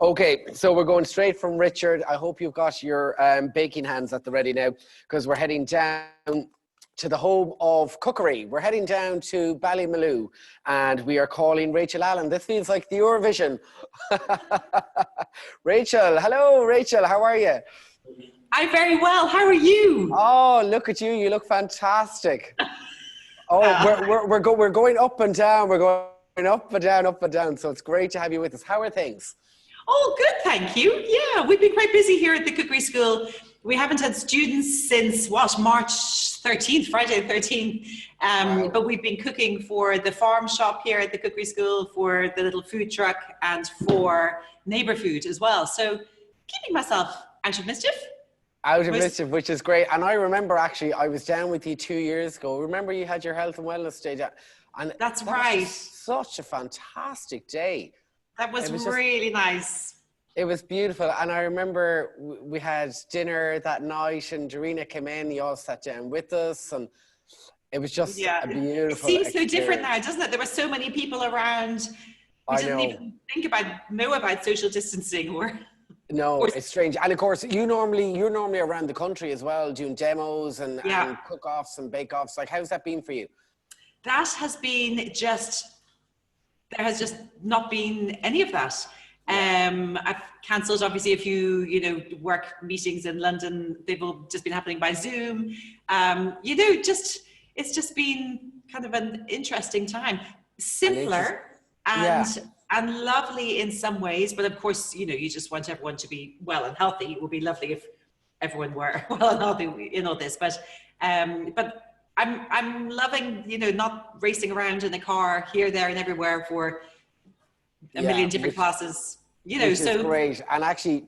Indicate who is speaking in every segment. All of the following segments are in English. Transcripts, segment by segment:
Speaker 1: Okay, so we're going straight from Richard. I hope you've got your baking hands at the ready now, because we're heading down to the home of Cookery. We're heading down to Ballymaloe, and we are calling Rachel Allen. This feels like the Eurovision. Rachel, hello, Rachel, how are you?
Speaker 2: I'm very well. How are you?
Speaker 1: Oh, look at you. You look fantastic. Oh, we're going up and down. We're going up and down, up and down. So it's great to have you with us. How are things?
Speaker 2: Oh, good, thank you. Yeah, we've been quite busy here at the Cookery School. We haven't had students since, March 13th, Friday the 13th.
Speaker 1: Wow.
Speaker 2: But we've been cooking for the farm shop here at the Cookery School, for the little food truck, and for neighbour food as well. So keeping myself out of mischief.
Speaker 1: Out of mischief, which is great. And I remember, actually, I was down with you 2 years ago. Remember you had your health and wellness day? And
Speaker 2: that's right.
Speaker 1: Such a fantastic day.
Speaker 2: That was really nice.
Speaker 1: It was beautiful. And I remember we had dinner that night, and Dorina came in, you all sat down with us, and it was just a beautiful
Speaker 2: It seems so different now, doesn't it? There were so many people around. We didn't even know about social distancing or...
Speaker 1: No, it's strange. And of course, you're normally around the country as well, doing demos and cook-offs and bake-offs. Like, how's that been for you?
Speaker 2: That has been there has just not been any of that. I've cancelled obviously a few, work meetings in London. They've all just been happening by Zoom. It's just been kind of an interesting time. Simpler and lovely in some ways, but of course, you just want everyone to be well and healthy. It would be lovely if everyone were well and healthy in all this, but I'm loving, not racing around in a car here, there, and everywhere for a million different classes.
Speaker 1: Which is great. And actually,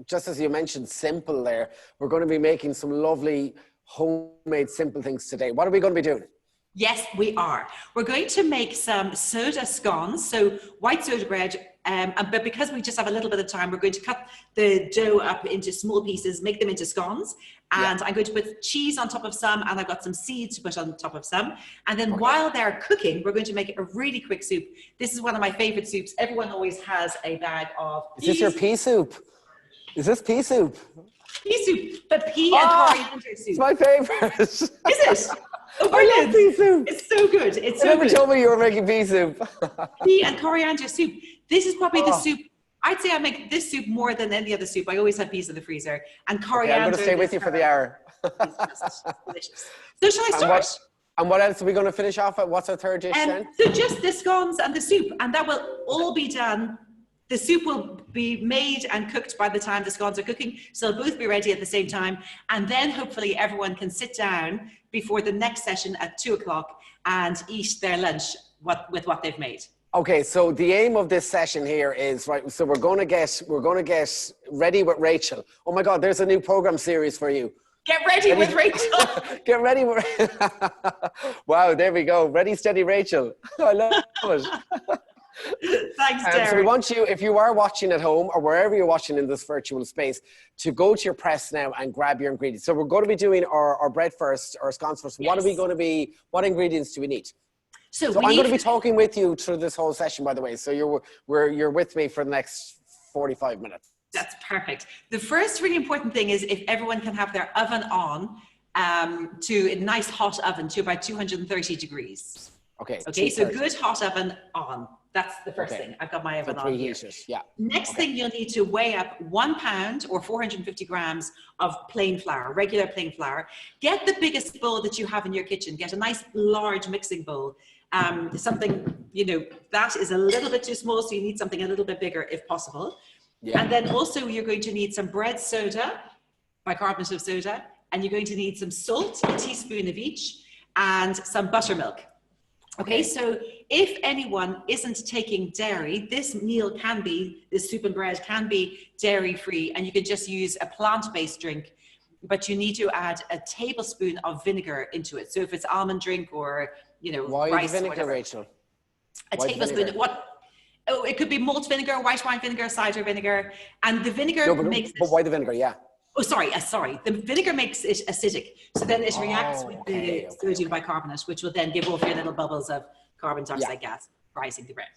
Speaker 1: just as you mentioned, simple there, we're going to be making some lovely homemade simple things today. What are we going to be doing?
Speaker 2: Yes, we are. We're going to make some soda scones, so white soda bread, but because we just have a little bit of time, we're going to cut the dough up into small pieces, make them into scones, and I'm going to put cheese on top of some, and I've got some seeds to put on top of some, and then while they're cooking, we're going to make a really quick soup. This is one of my favourite soups. Everyone always has a bag of peas.
Speaker 1: Is this your pea soup? Is this pea soup?
Speaker 2: Pea soup, but pea and coriander soup.
Speaker 1: It's my favourite.
Speaker 2: Is it? Oh,
Speaker 1: I love pea soup.
Speaker 2: It's so good. It's so
Speaker 1: good. You never told me you were making pea soup.
Speaker 2: Pea and coriander soup. This is probably the soup. I'd say I make this soup more than any other soup. I always have peas in the freezer. And coriander.
Speaker 1: Okay, I'm going to stay with you for the hour.
Speaker 2: It's just delicious. So shall I start?
Speaker 1: And what else are we going to finish off at? What's our third dish then?
Speaker 2: So just the scones and the soup. And that will all be done. The soup will be made and cooked by the time the scones are cooking. So they'll both be ready at the same time. And then hopefully everyone can sit down before the next session at 2:00 and eat their lunch with what they've made.
Speaker 1: Okay, so the aim of this session here is, so we're going to get ready with Rachel. Oh my God, there's a new program series for you.
Speaker 2: Get ready with Rachel.
Speaker 1: Get ready with Wow, there we go. Ready, steady, Rachel. I love it.
Speaker 2: Thanks, Derek.
Speaker 1: So we want you, if you are watching at home or wherever you're watching in this virtual space, to go to your press now and grab your ingredients. So we're going to be doing our bread first, our scones first. Yes. What ingredients do we need? So I'm going to be talking with you through this whole session, by the way. So you're with me for the next 45 minutes.
Speaker 2: That's perfect. The first really important thing is if everyone can have their oven on to a nice hot oven to about 230 degrees.
Speaker 1: Okay,
Speaker 2: so good hot oven on. That's the first thing. I've got my oven on here. Next thing, you'll need to weigh up 1 pound or 450 grams of plain flour, regular plain flour. Get the biggest bowl that you have in your kitchen. Get a nice large mixing bowl. Something, that is a little bit too small, so you need something a little bit bigger if possible. Yeah. And then also you're going to need some bread soda, bicarbonate of soda, and you're going to need some salt, a teaspoon of each, and some buttermilk. Okay, so if anyone isn't taking dairy, this soup and bread can be dairy-free, and you can just use a plant-based drink, but you need to add a tablespoon of vinegar into it. So if it's almond drink or,
Speaker 1: Why
Speaker 2: rice
Speaker 1: vinegar,
Speaker 2: or whatever.
Speaker 1: Rachel?
Speaker 2: A tablespoon. It could be malt vinegar, white wine vinegar, cider vinegar, and the vinegar makes it...
Speaker 1: But why the vinegar, yeah?
Speaker 2: Oh, sorry. The vinegar makes it acidic. So then it reacts with the sodium bicarbonate, which will then give off your little bubbles of carbon dioxide gas, rising the bread.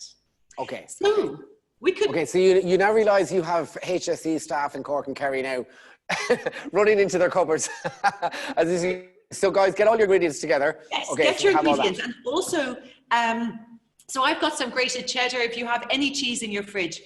Speaker 1: Okay.
Speaker 2: So We could.
Speaker 1: Okay, so you now realise you have HSE staff in Cork and Kerry now running into their cupboards. So guys, get all your ingredients together.
Speaker 2: Yes,
Speaker 1: okay,
Speaker 2: get
Speaker 1: so
Speaker 2: your ingredients. And also, so I've got some grated cheddar. If you have any cheese in your fridge,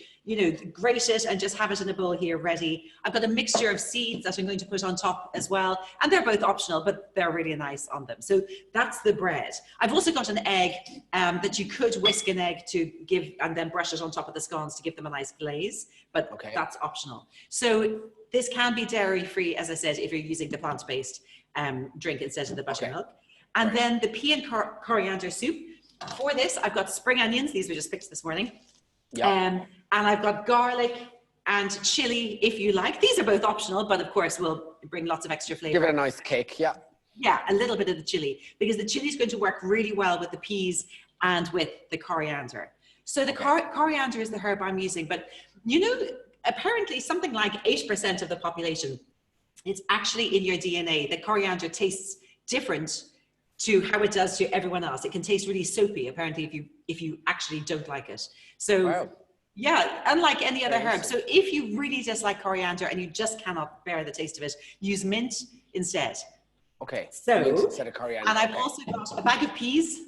Speaker 2: grate it and just have it in a bowl here ready. I've got a mixture of seeds that I'm going to put on top as well. And they're both optional, but they're really nice on them. So that's the bread. I've also got an egg that you could whisk an egg to give, and then brush it on top of the scones to give them a nice glaze, but that's optional. So this can be dairy-free, as I said, if you're using the plant-based drink instead of the buttermilk. And then the pea and coriander soup. For this, I've got spring onions. These were just picked this morning. And I've got garlic and chili, if you like. These are both optional, but of course will bring lots of extra flavor.
Speaker 1: Give it a nice kick, yeah.
Speaker 2: Yeah, a little bit of the chili, because the chili is going to work really well with the peas and with the coriander. So the coriander is the herb I'm using, but apparently something like 8% of the population, it's actually in your DNA. The coriander tastes different to how it does to everyone else. It can taste really soapy, apparently, if you actually don't like it. So, yeah, unlike any other herb. So if you really dislike coriander and you just cannot bear the taste of it, use mint instead.
Speaker 1: Okay,
Speaker 2: so
Speaker 1: mint instead of coriander.
Speaker 2: And I've also got a bag of peas,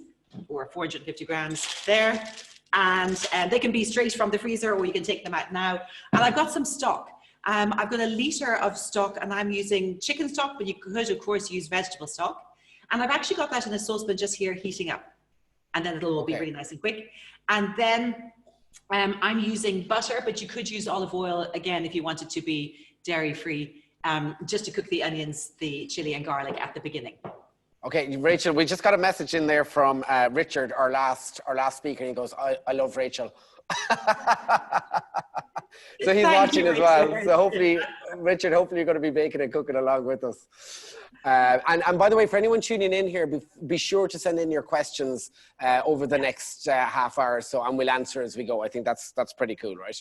Speaker 2: or 450 grams there. And they can be straight from the freezer, or you can take them out now. And I've got some stock. I've got a litre of stock, and I'm using chicken stock, but you could, of course, use vegetable stock. And I've actually got that in a saucepan just here heating up. And then it'll all be really nice and quick. And then I'm using butter, but you could use olive oil, again, if you wanted to be dairy-free, just to cook the onions, the chili and garlic at the beginning.
Speaker 1: Okay, Rachel, we just got a message in there from Richard, our last speaker. He goes, I love Rachel. So he's watching as well. So hopefully, Richard, hopefully you're going to be baking and cooking along with us. And by the way, for anyone tuning in here, be sure to send in your questions over the next half hour or so, and we'll answer as we go. I think that's pretty cool, right?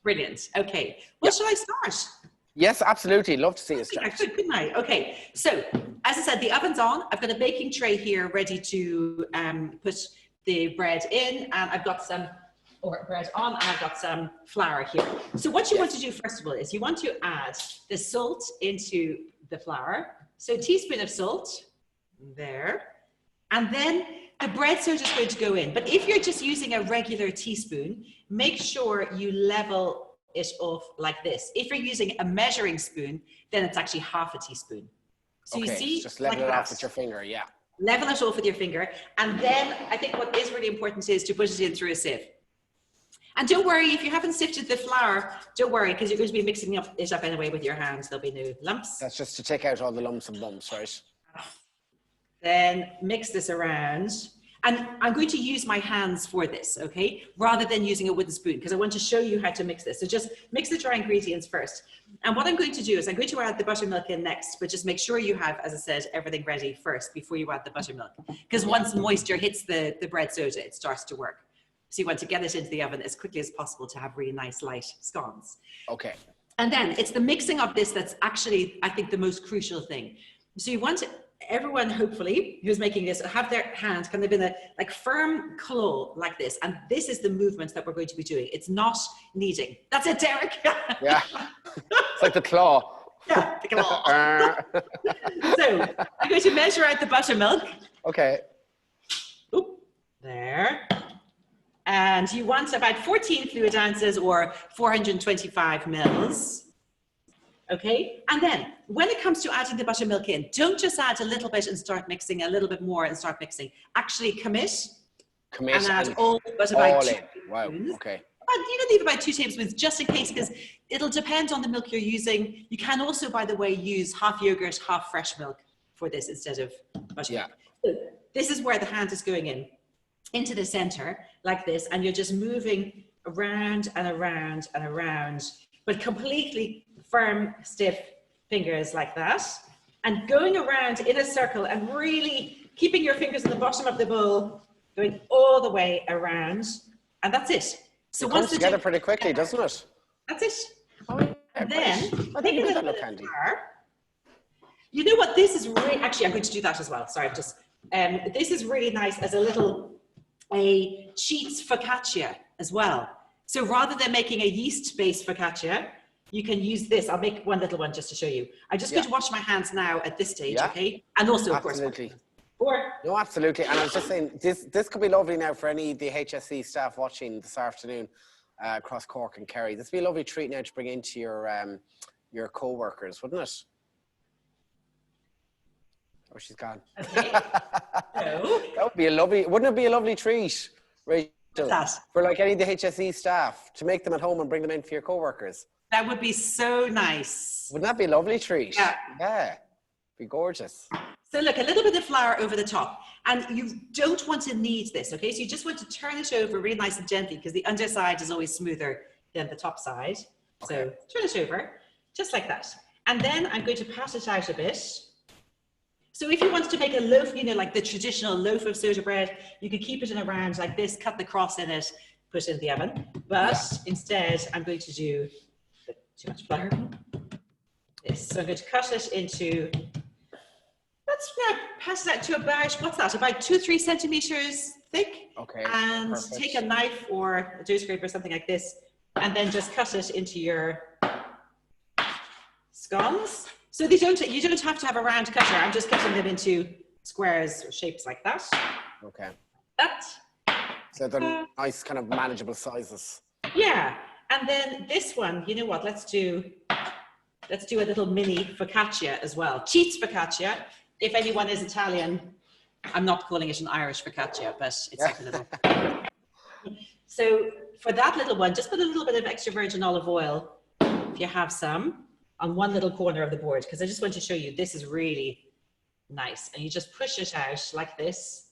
Speaker 2: Brilliant. Okay. Well, shall I start?
Speaker 1: Yes, absolutely. Love to see you start.
Speaker 2: Couldn't I? Okay. So, as I said, the oven's on. I've got a baking tray here ready to put the bread in, and I've got some bread on, and I've got some flour here. So what you want to do first of all is you want to add the salt into the flour. So a teaspoon of salt there, and then the bread soda is going to go in. But if you're just using a regular teaspoon, make sure you level it off like this. If you're using a measuring spoon, then it's actually half a teaspoon. So you see,
Speaker 1: just level it off with your finger,
Speaker 2: level it off with your finger. And then I think what is really important is to put it in through a sieve. And don't worry, if you haven't sifted the flour, don't worry, because you're going to be mixing it up anyway with your hands. There'll be no lumps.
Speaker 1: That's just to take out all the lumps and bumps, right?
Speaker 2: Then mix this around. And I'm going to use my hands for this, okay? Rather than using a wooden spoon, because I want to show you how to mix this. So just mix the dry ingredients first. And what I'm going to do is I'm going to add the buttermilk in next, but just make sure you have, as I said, everything ready first before you add the buttermilk. Because once moisture hits the bread soda, it starts to work. So you want to get it into the oven as quickly as possible to have really nice light scones.
Speaker 1: Okay.
Speaker 2: And then it's the mixing of this that's actually, I think, the most crucial thing. So you want everyone, hopefully, who's making this, have their hand kind of in a firm claw like this. And this is the movement that we're going to be doing. It's not kneading. That's it, Derek.
Speaker 1: Yeah. It's like the claw.
Speaker 2: Yeah, the claw. So I'm going to measure out the buttermilk.
Speaker 1: Okay.
Speaker 2: Oop, there. And you want about 14 fluid ounces or 425 mils. Okay, and then when it comes to adding the buttermilk in, don't just add a little bit and start mixing, a little bit more and start mixing. Actually commit and add all but about 2 tablespoons.
Speaker 1: Wow, okay.
Speaker 2: But you can leave about 2 tablespoons just in case, because it'll depend on the milk you're using. You can also, by the way, use half yogurt, half fresh milk for this instead of buttermilk. So this is where the hand is going in, into the center like this, and you're just moving around and around and around, but completely firm, stiff fingers like that, and going around in a circle and really keeping your fingers at the bottom of the bowl, going all the way around, and that's it. So
Speaker 1: it comes together pretty quickly, doesn't it?
Speaker 2: That's it.
Speaker 1: Oh, yeah,
Speaker 2: and then
Speaker 1: take a little bit of flour.
Speaker 2: You know what? This is really, actually, I'm going to do that as well. Sorry, I'm just. This is really nice as a cheese focaccia as well. So rather than making a yeast-based focaccia, you can use this. I'll make one little one just to show you. I'm just going to wash my hands now at this stage, okay? And also, of course,
Speaker 1: no, absolutely. And I was just saying, this could be lovely now for any of the HSE staff watching this afternoon across Cork and Kerry. This would be a lovely treat now to bring into your co-workers, wouldn't it? Oh, she's gone.
Speaker 2: Okay. No.
Speaker 1: That would be a lovely, wouldn't it be a lovely treat, Rachel?
Speaker 2: That?
Speaker 1: For like any of the HSE staff to make them at home and bring them in for your co-workers.
Speaker 2: That would be so nice.
Speaker 1: Wouldn't that be a lovely treat?
Speaker 2: Yeah.
Speaker 1: Yeah. Be gorgeous.
Speaker 2: So look, a little bit of flour over the top. And you don't want to knead this, okay? So you just want to turn it over really nice and gently because the underside is always smoother than the top side. Okay. So turn it over, just like that. And then I'm going to pat it out a bit. So if you want to make a loaf, you know, like the traditional loaf of soda bread, you could keep it in a round like this, cut the cross in it, put it in the oven. But instead, I'm going to do too much flour. This. So I'm going to cut it into, let's pass it out to about, what's that? About 2 or 3 centimeters thick.
Speaker 1: Okay.
Speaker 2: And take a knife or a dough scraper or something like this, and then just cut it into your scones. So you don't have to have a round cutter. I'm just cutting them into squares or shapes like that.
Speaker 1: Okay.
Speaker 2: That.
Speaker 1: So they're nice, kind of manageable sizes.
Speaker 2: Yeah. And then this one, you know what? Let's do a little mini focaccia as well. Cheats focaccia. If anyone is Italian, I'm not calling it an Irish focaccia, but it's like a little. So for that little one, just put a little bit of extra virgin olive oil, if you have some, on one little corner of the board, because I just want to show you this is really nice. And you just push it out like this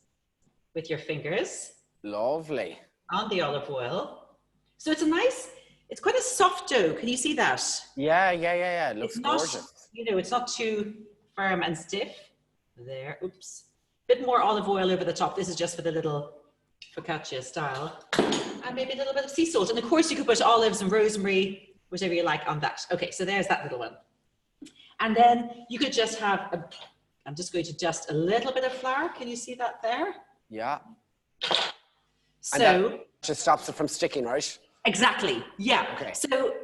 Speaker 2: with your fingers.
Speaker 1: Lovely.
Speaker 2: On the olive oil. So it's a nice, it's quite a soft dough. Can you see that?
Speaker 1: Yeah. It looks gorgeous.
Speaker 2: You know, it's not too firm and stiff. There, oops. Bit more olive oil over the top. This is just for the little focaccia style. And maybe a little bit of sea salt. And of course you could put olives and rosemary, whatever you like on that. Okay, so there's that little one. And then you could just have, I'm just going to dust a little bit of flour. Can you see that there?
Speaker 1: Yeah.
Speaker 2: So.
Speaker 1: And that just stops it from sticking, right?
Speaker 2: Exactly, yeah. Okay. So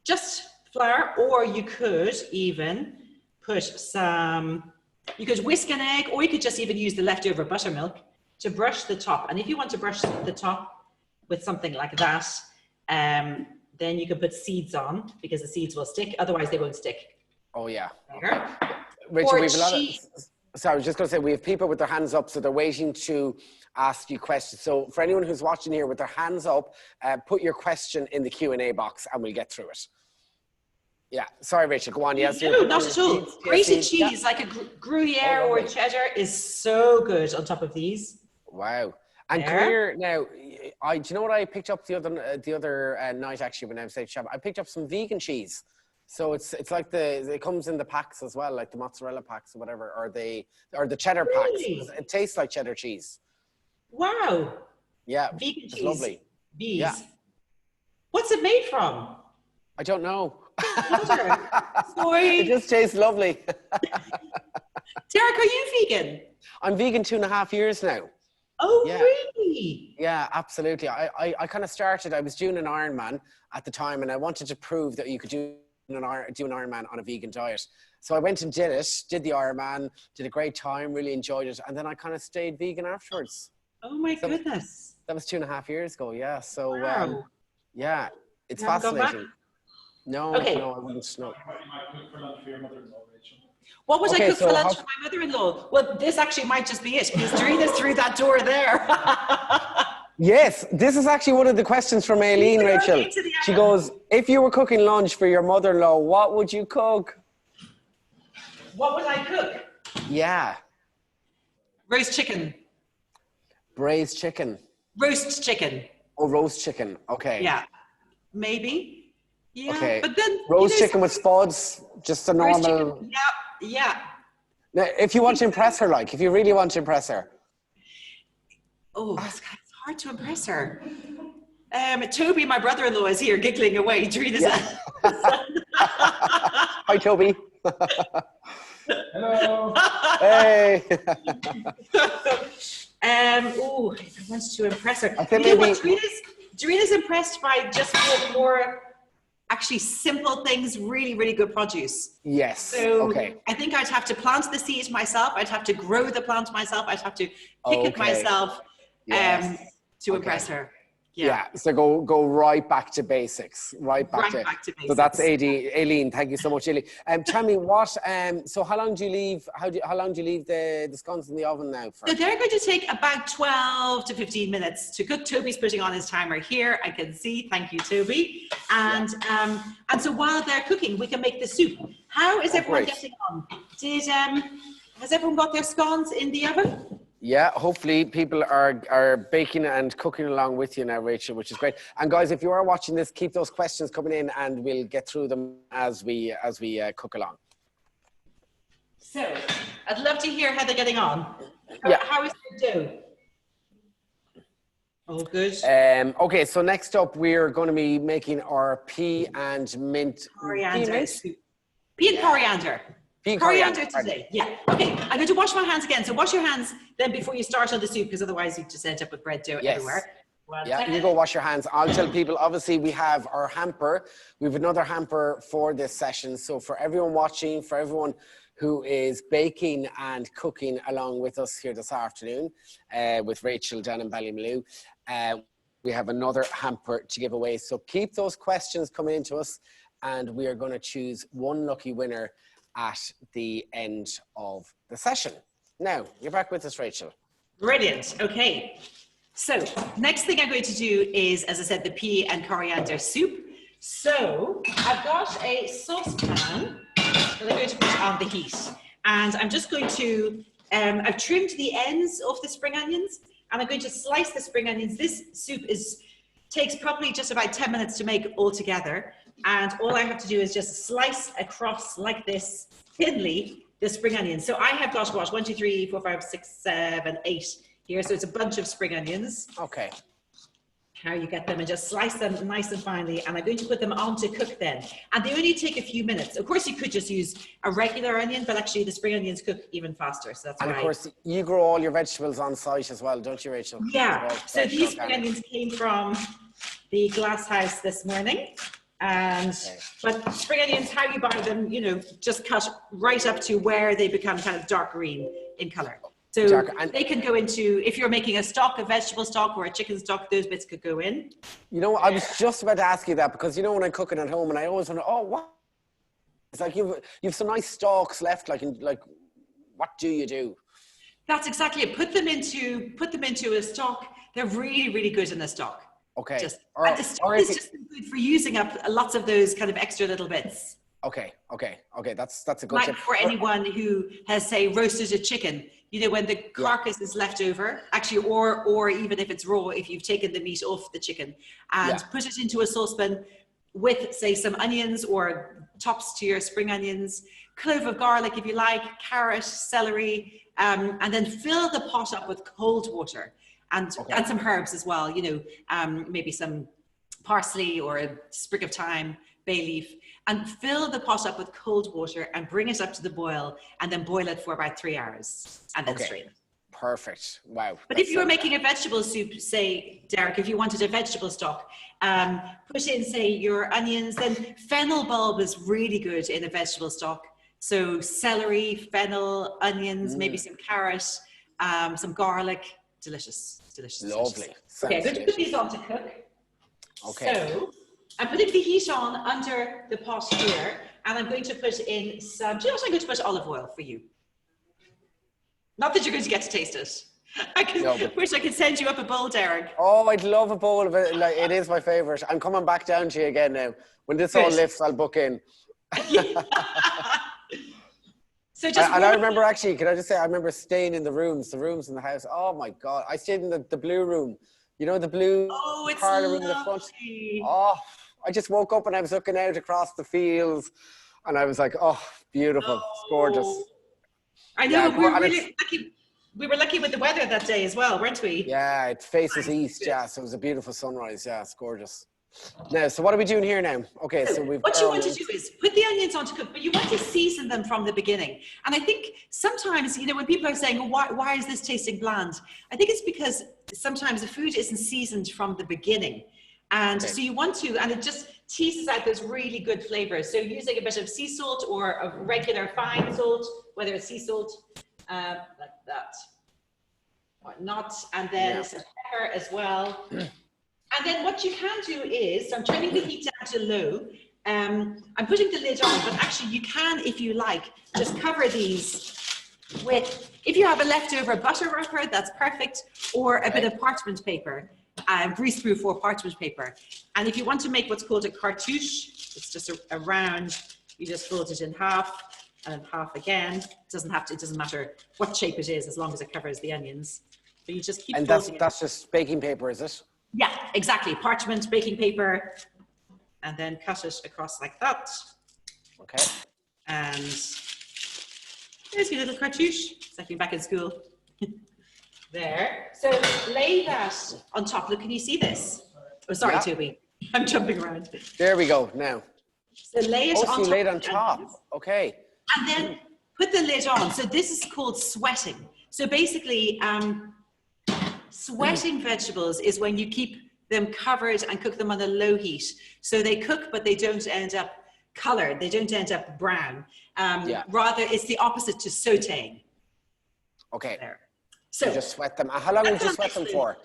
Speaker 2: just flour, or you could even put some, you could whisk an egg, or you could just even use the leftover buttermilk to brush the top. And if you want to brush the top with something like that, then you can put seeds on, because the seeds will stick. Otherwise, they won't stick.
Speaker 1: Oh, yeah.
Speaker 2: Okay.
Speaker 1: Rachel, we have a lot of... Sorry, I was just going to say, we have people with their hands up, so they're waiting to ask you questions. So for anyone who's watching here with their hands up, put your question in the Q&A box and we'll get through it. Yeah. Sorry, Rachel, go on. Yes.
Speaker 2: No, not at all. Grated cheese, like a Gruyere or a cheddar, is so good on top of these.
Speaker 1: Wow. And Gruyere, now, do you know what I picked up the other night, actually, when I was at shop? I picked up some vegan cheese. So it's like it comes in the packs as well, like the mozzarella packs or whatever, or the cheddar packs. It tastes like cheddar cheese.
Speaker 2: Wow.
Speaker 1: Yeah.
Speaker 2: Vegan cheese.
Speaker 1: Lovely.
Speaker 2: Bees.
Speaker 1: Yeah.
Speaker 2: What's it made from?
Speaker 1: I don't know.
Speaker 2: Sorry.
Speaker 1: It just tastes lovely.
Speaker 2: Derek, are you vegan?
Speaker 1: I'm vegan 2.5 years now.
Speaker 2: Oh, yeah. Really?
Speaker 1: Yeah, absolutely. I kind of started, I was doing an Ironman at the time, and I wanted to prove that you could do an Ironman on a vegan diet. So I went and did the Ironman, did a great time, really enjoyed it. And then I kind of stayed vegan afterwards.
Speaker 2: Oh my goodness.
Speaker 1: That was 2.5 years ago. Yeah. So,
Speaker 2: wow.
Speaker 1: Yeah, it's fascinating. No,
Speaker 2: okay.
Speaker 1: No, I wouldn't know.
Speaker 2: What would I cook for lunch for my mother-in-law? Well, this actually might just be it, because Doreena's through that door there.
Speaker 1: Yes, this is actually one of the questions from Aileen, Rachel. She goes, if you were cooking lunch for your mother-in-law, what would you cook?
Speaker 2: What would I cook?
Speaker 1: Yeah.
Speaker 2: Roast chicken.
Speaker 1: Braised chicken.
Speaker 2: Roast chicken.
Speaker 1: Oh, roast chicken. Okay.
Speaker 2: Yeah. Maybe. Yeah.
Speaker 1: Okay.
Speaker 2: But then
Speaker 1: roast chicken with spuds, just a normal.
Speaker 2: Chicken. Yeah. Yeah.
Speaker 1: Now, if you want to impress her, like, if you really want to impress her.
Speaker 2: Oh, it's hard to impress her. Toby, my brother-in-law, is here giggling away.
Speaker 1: Hi, Toby.
Speaker 3: Hello.
Speaker 1: Hey.
Speaker 2: Oh, I want to impress her.
Speaker 1: I think
Speaker 2: you know what, Doreena's impressed by just more actually simple things, really, really good produce.
Speaker 1: Yes.
Speaker 2: So
Speaker 1: okay.
Speaker 2: I think I'd have to plant the seed myself. I'd have to grow the plant myself. I'd have to pick it myself to impress her.
Speaker 1: Yeah. So go right back to basics. Right back to basics. So that's Aileen. Thank you so much, Aileen. Tell me what. So how long do you leave? How long do you leave the scones in the oven now for?
Speaker 2: So they're going to take about 12 to 15 minutes to cook. Toby's putting on his timer here. I can see. Thank you, Toby. And so while they're cooking, we can make the soup. How is everyone getting on? Has everyone got their scones in the oven?
Speaker 1: Yeah, hopefully people are baking and cooking along with you now, Rachel, which is great. And guys, if you are watching this, keep those questions coming in and we'll get through them as we cook along.
Speaker 2: So, I'd love to hear how they're getting on. How is their dough? Oh, good.
Speaker 1: Okay, so next up, we're going to be making our pea and mint.
Speaker 2: Coriander soup. Pea and coriander. Coriander today, yeah. Okay, I'm going to wash my hands again. So wash your hands then before you start on the soup, because otherwise you just end up with bread dough everywhere.
Speaker 1: You go wash your hands. I'll tell people, obviously we have our hamper. We have another hamper for this session. So for everyone watching, for everyone who is baking and cooking along with us here this afternoon with Rachel down in Ballymaloe, we have another hamper to give away. So keep those questions coming into us and we are going to choose one lucky winner at the end of the session. Now, you're back with us, Rachel.
Speaker 2: Brilliant. Okay. So, next thing I'm going to do is, as I said, the pea and coriander soup. So, I've got a saucepan that I'm going to put on the heat. And I'm just going to, I've trimmed the ends of the spring onions, and I'm going to slice the spring onions. This soup takes probably just about 10 minutes to make altogether. And all I have to do is just slice across like this, thinly, the spring onions. So I have got, what, 1, 2, 3, 4, 5, 6, 7, 8 here. So it's a bunch of spring onions.
Speaker 1: Okay.
Speaker 2: How you get them and just slice them nice and finely. And I'm going to put them on to cook then. And they only take a few minutes. Of course, you could just use a regular onion, but actually the spring onions cook even faster. So that's why.
Speaker 1: And of course, you grow all your vegetables on site as well, don't you, Rachel?
Speaker 2: Yeah. So these spring onions came from the glass house this morning. But spring onions, how you buy them, just cut right up to where they become kind of dark green in color. So they can go into, if you're making a stock, a vegetable stock or a chicken stock, those bits could go in.
Speaker 1: I was just about to ask you that because when I'm cooking at home and I always wonder, what? It's like you've some nice stalks left, like what do you do?
Speaker 2: That's exactly it. Put them into a stock. They're really, really good in the stock.
Speaker 1: Okay.
Speaker 2: And the stock is just good for using up lots of those kind of extra little bits.
Speaker 1: Okay. That's a good tip.
Speaker 2: Like for anyone who has, say, roasted a chicken, when the carcass is left over, actually, or even if it's raw, if you've taken the meat off the chicken and put it into a saucepan with, say, some onions or tops to your spring onions, clove of garlic if you like, carrot, celery, and then fill the pot up with cold water. And some herbs as well, maybe some parsley or a sprig of thyme, bay leaf, and fill the pot up with cold water and bring it up to the boil and then boil it for about 3 hours and then strain it.
Speaker 1: Perfect. Wow.
Speaker 2: But if you were making a vegetable soup, say, Derek, if you wanted a vegetable stock, put in, say, your onions, then fennel bulb is really good in a vegetable stock. So celery, fennel, onions, maybe some carrot, some garlic. Delicious.
Speaker 1: Lovely.
Speaker 2: Okay, I'm going to put these on to cook.
Speaker 1: Okay.
Speaker 2: So I'm putting the heat on under the pot here, and I'm going to put in some, I'm going to put olive oil for you. Not that you're going to get to taste it. I wish I could send you up a bowl, Derek.
Speaker 1: Oh, I'd love a bowl of it. It is my favourite. I'm coming back down to you again now. When this all lifts, I'll book in. So and I remember actually, can I just say, I remember staying in the rooms in the house. Oh my God. I stayed in the blue room. The blue parlour room in the front. Oh, I just woke up and I was looking out across the fields and I was like, oh, beautiful. It's gorgeous.
Speaker 2: I know, we were really lucky. We were lucky with the weather that day as well, weren't we?
Speaker 1: Yeah, it faces east, so it was a beautiful sunrise. Yeah, it's gorgeous. Now, so what are we doing here now? Okay, so we've...
Speaker 2: What you want to do is put the onions on to cook, but you want to season them from the beginning. And I think sometimes, when people are saying, why is this tasting bland? I think it's because sometimes the food isn't seasoned from the beginning. And so you want to, and it just teases out those really good flavors. So using a bit of sea salt or of regular fine salt, whether it's sea salt, like that, or not, and then some pepper as well. And then what you can do is, so I'm turning the heat down to low. I'm putting the lid on, but actually you can, if you like, just cover these with, if you have a leftover butter wrapper, that's perfect, or a bit of parchment paper, greaseproof or parchment paper. And if you want to make what's called a cartouche, it's just a round, you just fold it in half and half again. It doesn't matter what shape it is, as long as it covers the onions. So you just keep folding it.
Speaker 1: And that's just baking paper, is it?
Speaker 2: Yeah, exactly. Parchment, baking paper, and then cut it across like that.
Speaker 1: Okay.
Speaker 2: And there's your little cartouche. It's like being back in school. There. So lay that on top. Look, can you see this? Oh, sorry, Toby. I'm jumping around.
Speaker 1: There we go, now.
Speaker 2: So lay it on top.
Speaker 1: So you lay it on top. Okay.
Speaker 2: And then put the lid on. So this is called sweating. So basically, sweating vegetables is when you keep them covered and cook them on a low heat. So they cook, but they don't end up colored. They don't end up brown. Rather, it's the opposite to sauteing.
Speaker 1: Okay.
Speaker 2: There. So
Speaker 1: you just sweat them. How long would you sweat them for?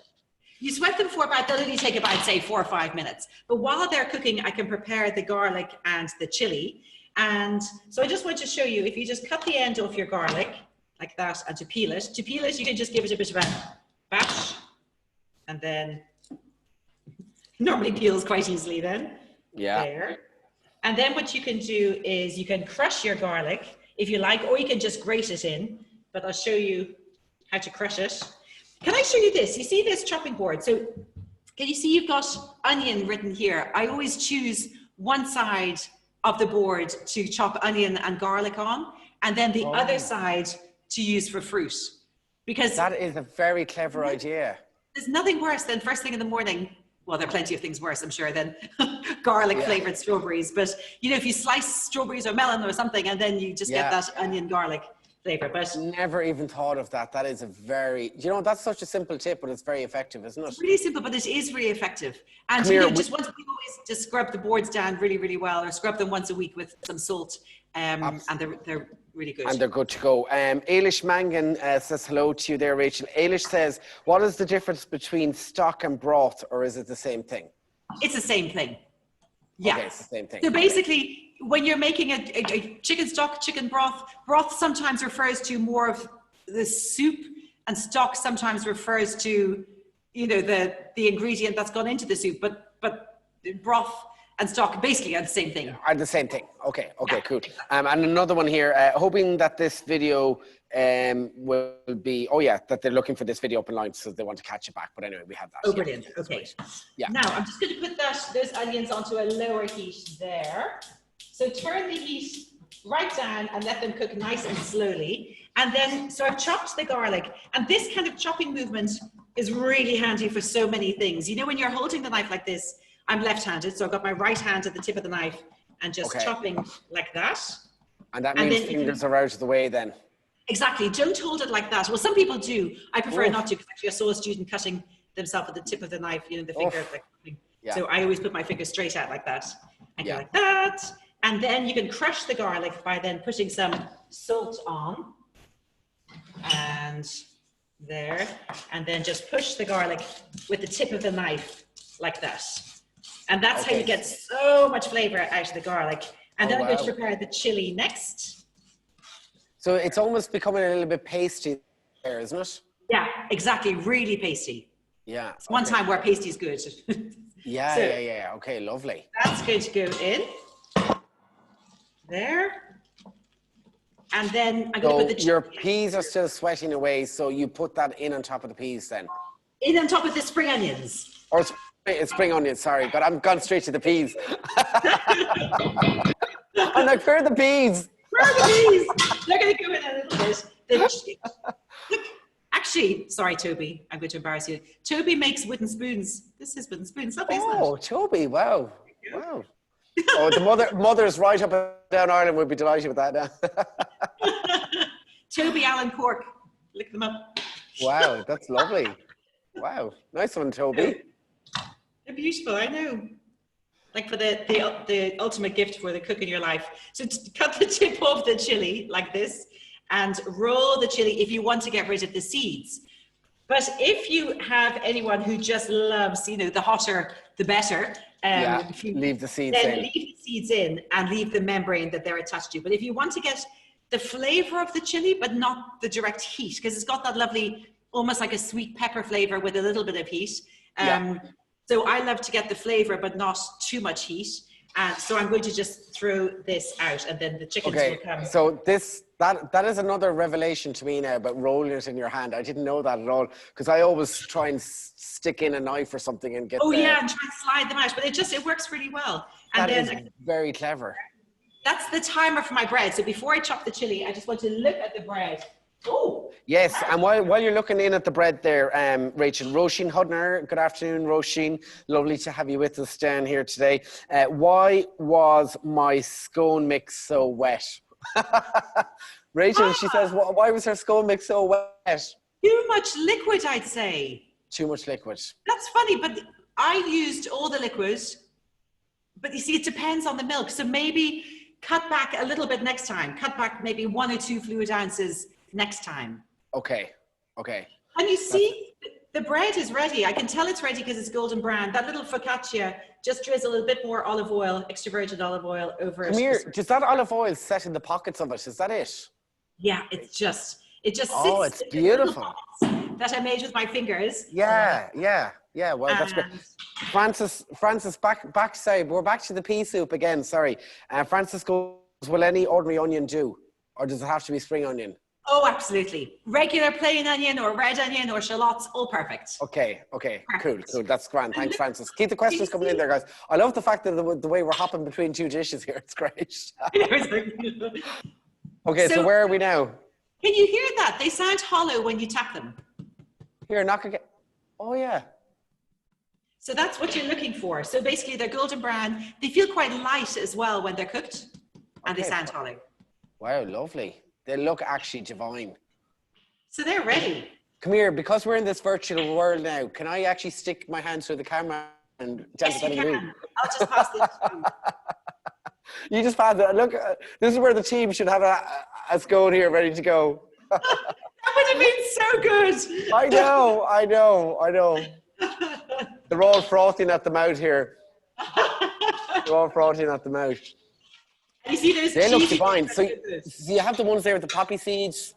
Speaker 2: You sweat them for they'll only take about, say, 4 or 5 minutes. But while they're cooking, I can prepare the garlic and the chili. And so I just want to show you, if you just cut the end off your garlic like that, and to peel it, you can just give it a bit of a bash, and then normally peels quite easily then. Yeah. There. And then what you can do is you can crush your garlic if you like, or you can just grate it in, but I'll show you how to crush it. Can I show you this? You see this chopping board? So can you see you've got onion written here? I always choose one side of the board to chop onion and garlic on, and then the other side to use for fruit. Because
Speaker 1: that is a very clever idea.
Speaker 2: There's nothing worse than first thing in the morning. Well, there are plenty of things worse, I'm sure, than garlic flavored strawberries. But you know, if you slice strawberries or melon or something, and then you just get that onion garlic flavor. But
Speaker 1: never even thought of that. That is a very, you know, that's such a simple tip, but it's very effective, isn't it?
Speaker 2: It's really simple, but it is really effective. And you know, just once we always just scrub the boards down really, really well, or scrub them once a week with some salt, and they're really good.
Speaker 1: And they're good to go. Ailish Mangan says hello to you there, Rachel. Ailish says, what is the difference between stock and broth, or is it the same thing?
Speaker 2: It's the same thing. Yeah,
Speaker 1: okay, it's the same thing.
Speaker 2: So basically, when you're making a chicken stock, chicken broth, broth sometimes refers to more of the soup, and stock sometimes refers to, you know, the ingredient that's gone into the soup. But broth and stock basically are the same thing.
Speaker 1: Are the same thing. Okay, cool. And another one here, hoping that this video will be, that they're looking for this video up online, so they want to catch it back. But anyway, we have that.
Speaker 2: Oh, brilliant. Okay. Yeah. Now, I'm just going to put those onions onto a lower heat there. So turn the heat right down and let them cook nice and slowly. And then, so I've chopped the garlic. And this kind of chopping movement is really handy for so many things. You know, when you're holding the knife like this, I'm left-handed, so I've got my right hand at the tip of the knife and just chopping like that.
Speaker 1: And that means fingers are out of the way then.
Speaker 2: Exactly. Don't hold it like that. Well, some people do. I prefer not to, because actually I saw a student cutting themselves at the tip of the knife, you know, the finger. So I always put my finger straight out like that. And go like that. And then you can crush the garlic by then putting some salt on. And there. And then just push the garlic with the tip of the knife like that. And that's how you get so much flavor out of the garlic. And then I'm going to prepare the chili next.
Speaker 1: So it's almost becoming a little bit pasty there, isn't it?
Speaker 2: Yeah, exactly. Really pasty.
Speaker 1: Yeah.
Speaker 2: It's one time where pasty is good.
Speaker 1: Yeah. Okay, lovely.
Speaker 2: That's going to go in. There. And then I'm going to put the
Speaker 1: your peas are still sweating away, so you put that in on top of the peas then?
Speaker 2: In on top of the spring onions.
Speaker 1: Or it's spring onions, sorry, but I'm gone straight to the peas. I'm like, where are the peas?
Speaker 2: Where are the peas? They're going to go in a little bit. Look, actually, sorry, Toby, I'm going to embarrass you. Toby makes wooden spoons. This is wooden spoons. Lovely, isn't it?
Speaker 1: Oh, Toby, wow. Wow. Oh, the mothers right up and down Ireland would be delighted with that now.
Speaker 2: Toby, Alan Cork, lick them up.
Speaker 1: Wow, that's lovely. Wow, nice one, Toby.
Speaker 2: They're beautiful, I know. Like for the ultimate gift for the cook in your life. So cut the tip off the chili like this and roll the chili if you want to get rid of the seeds. But if you have anyone who just loves, you know, the hotter, the better,
Speaker 1: leave the seeds in.
Speaker 2: Leave the seeds in and leave the membrane that they're attached to. But if you want to get the flavor of the chili, but not the direct heat, because it's got that lovely, almost like a sweet pepper flavor with a little bit of heat. So I love to get the flavor, but not too much heat. So I'm going to just throw this out, and then the chickens will come.
Speaker 1: So that is another revelation to me now about rolling it in your hand. I didn't know that at all, because I always try and stick in a knife or something and get.
Speaker 2: Oh yeah, and try and slide them out, but it works really well. And
Speaker 1: that is very clever.
Speaker 2: That's the timer for my bread. So before I chop the chili, I just want to look at the bread. Oh.
Speaker 1: Yes, and while you're looking in at the bread there, Rachel, Roisin Hudner, good afternoon, Roisin. Lovely to have you with us down here today. Why was my scone mix so wet? Rachel, she says, why was her scone mix so wet?
Speaker 2: Too much liquid, I'd say.
Speaker 1: Too much liquid.
Speaker 2: That's funny, but I used all the liquids. But you see, it depends on the milk. So maybe cut back a little bit next time. Cut back maybe 1 or 2 fluid ounces next time.
Speaker 1: Okay.
Speaker 2: And you see, the bread is ready. I can tell it's ready because it's golden brown. That little focaccia, just drizzle a bit more olive oil, extra virgin olive oil over it.
Speaker 1: Come here, does that olive oil set in the pockets of it? Is that it?
Speaker 2: Yeah, it just sits.
Speaker 1: Oh, it's beautiful.
Speaker 2: That I made with my fingers.
Speaker 1: Yeah. Well, that's good. Francis, sorry, we're back to the pea soup again. Sorry. Francis goes, will any ordinary onion do? Or does it have to be spring onion?
Speaker 2: Oh, absolutely. Regular plain onion or red onion or shallots, all perfect.
Speaker 1: Okay. Perfect. Cool. That's grand. Thanks, Francis. Keep the questions coming in there, guys. I love the fact that the way we're hopping between 2 dishes here. It's great. Okay, so where are we now?
Speaker 2: Can you hear that? They sound hollow when you tap them.
Speaker 1: Here, knock again. Oh, yeah.
Speaker 2: So that's what you're looking for. So basically, they're golden brown. They feel quite light as well when they're cooked, and they sound hollow.
Speaker 1: Wow, lovely. They look actually divine.
Speaker 2: So they're ready.
Speaker 1: Come here, because we're in this virtual world now, can I actually stick my hands through the camera and tell
Speaker 2: yes, you can. I'll just pass this through.
Speaker 1: You just pass it. Look, this is where the team should have a scone here ready to go.
Speaker 2: That would have been so good.
Speaker 1: I know. They're all frothing at the mouth here. They're all frothing at the mouth.
Speaker 2: You see, there's
Speaker 1: they look divine. So you have the ones there with the poppy seeds.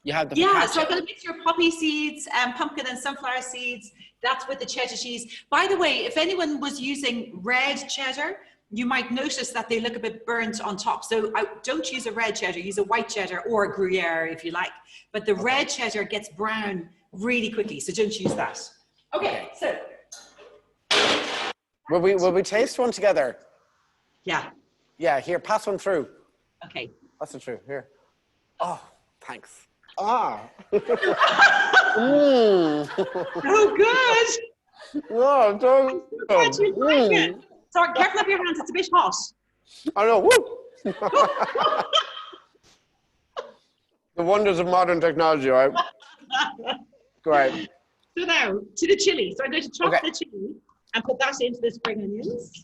Speaker 1: You have the focaccia.
Speaker 2: So I've got a mixture of poppy seeds, pumpkin and sunflower seeds. That's with the cheddar cheese. By the way, if anyone was using red cheddar, you might notice that they look a bit burnt on top. So don't use a red cheddar, use a white cheddar or a Gruyere if you like. But the red cheddar gets brown really quickly, so don't use that. Okay, so.
Speaker 1: Will we taste one together?
Speaker 2: Yeah.
Speaker 1: Yeah, here, pass one through.
Speaker 2: Okay.
Speaker 1: Pass it through, here. Oh, thanks. Ah.
Speaker 2: Oh, good.
Speaker 1: Oh, so
Speaker 2: good. You like it. Sorry, careful of your hands, it's a bit hot.
Speaker 1: I know, woo. The wonders of modern technology, right? Great.
Speaker 2: So now, to the chili. So I'm going to chop the chili and put that into the spring onions.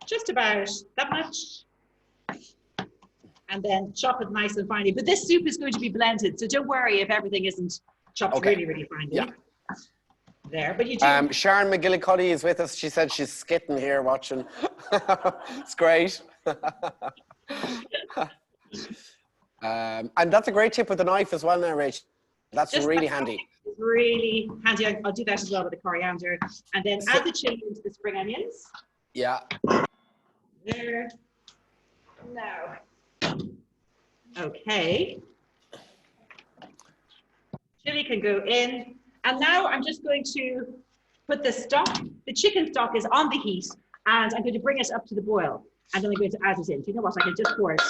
Speaker 2: Just about that much. And then chop it nice and finely. But this soup is going to be blended, so don't worry if everything isn't chopped really, really finely.
Speaker 1: Yeah.
Speaker 2: There, but you do.
Speaker 1: Sharon McGillicuddy is with us. She said she's skitting here watching. It's great. And that's a great tip with the knife as well now, Rach. That's just really handy.
Speaker 2: Really handy. I'll do that as well with the coriander. And then add the chili into the spring onions.
Speaker 1: Yeah.
Speaker 2: There. Now. Okay. Chili can go in. And now I'm just going to put the stock. The chicken stock is on the heat, and I'm going to bring it up to the boil. And then I'm going to add it in. Do you know what? I can just pour it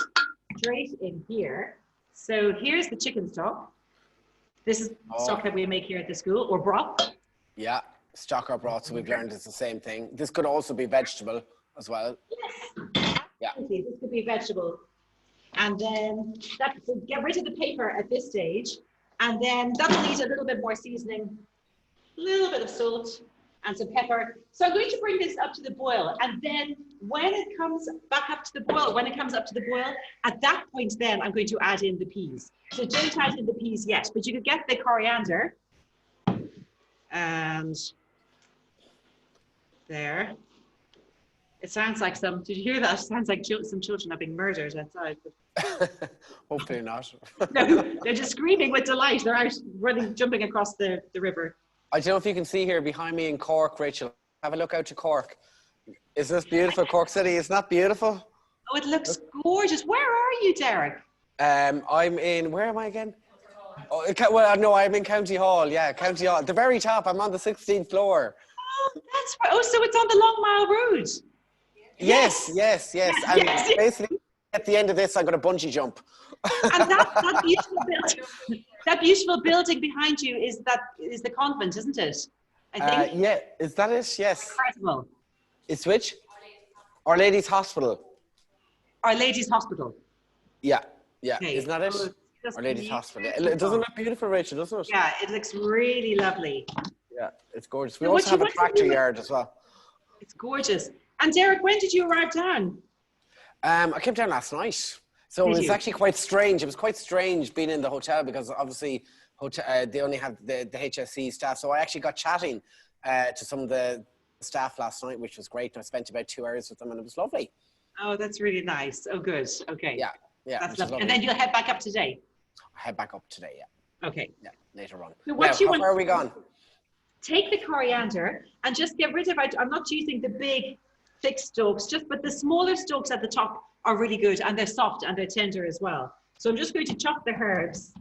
Speaker 2: straight in here. So here's the chicken stock. This is stock that we make here at the school, or broth.
Speaker 1: Yeah, stock or broth. So we've learned it's the same thing. This could also be vegetable as well.
Speaker 2: Yes. Yeah. This could be vegetable. And then so get rid of the paper at this stage. And then that'll need a little bit more seasoning, a little bit of salt and some pepper. So I'm going to bring this up to the boil, and then when it comes back up to the boil, at that point then I'm going to add in the peas. So don't add in the peas yet, but you could get the coriander, and there. It sounds like did you hear that? It sounds like some children are being murdered outside.
Speaker 1: Hopefully not.
Speaker 2: No, they're just screaming with delight. They're out running, jumping across the river.
Speaker 1: I don't know if you can see here behind me in Cork, Rachel. Have a look out to Cork. Is this beautiful, Cork City? Isn't that beautiful?
Speaker 2: Oh, it looks gorgeous. Where are you, Derek?
Speaker 1: I'm in, where am I again? Oh, well, no, I'm in County Hall. Yeah, County Hall. The very top. I'm on the 16th floor.
Speaker 2: Oh, that's right. Oh, so it's on the Long Mile Road.
Speaker 1: Yes. And basically, at the end of this, I'm going to bungee jump.
Speaker 2: And that beautiful building behind you is the convent, isn't it? I think.
Speaker 1: Yeah, is that it? Yes.
Speaker 2: Incredible.
Speaker 1: It's which? Our Lady's Hospital.
Speaker 2: Our Lady's Hospital.
Speaker 1: Yeah.
Speaker 2: Okay.
Speaker 1: Isn't that it? Our Lady's Hospital. It doesn't look beautiful, Rachel, doesn't it?
Speaker 2: Yeah, it looks really lovely.
Speaker 1: Yeah, it's gorgeous. We also have a tractor yard as well.
Speaker 2: It's gorgeous. And Derek, when did you arrive down?
Speaker 1: I came down last night. So it was actually quite strange. It was quite strange being in the hotel because obviously they only have the HSC staff. So I actually got chatting to some of the staff last night, which was great. I spent about 2 hours with them and it was lovely.
Speaker 2: Oh, that's really nice. Oh, good. Okay.
Speaker 1: Yeah.
Speaker 2: That's lovely. And then you'll head back up today?
Speaker 1: I'll head back up today, yeah.
Speaker 2: Okay.
Speaker 1: Yeah, later on.
Speaker 2: So
Speaker 1: how far are we gone?
Speaker 2: Take the coriander and just get rid of it. I'm not using the big, thick stalks, but the smaller stalks at the top are really good, and they're soft and they're tender as well. So I'm just going to chop the herbs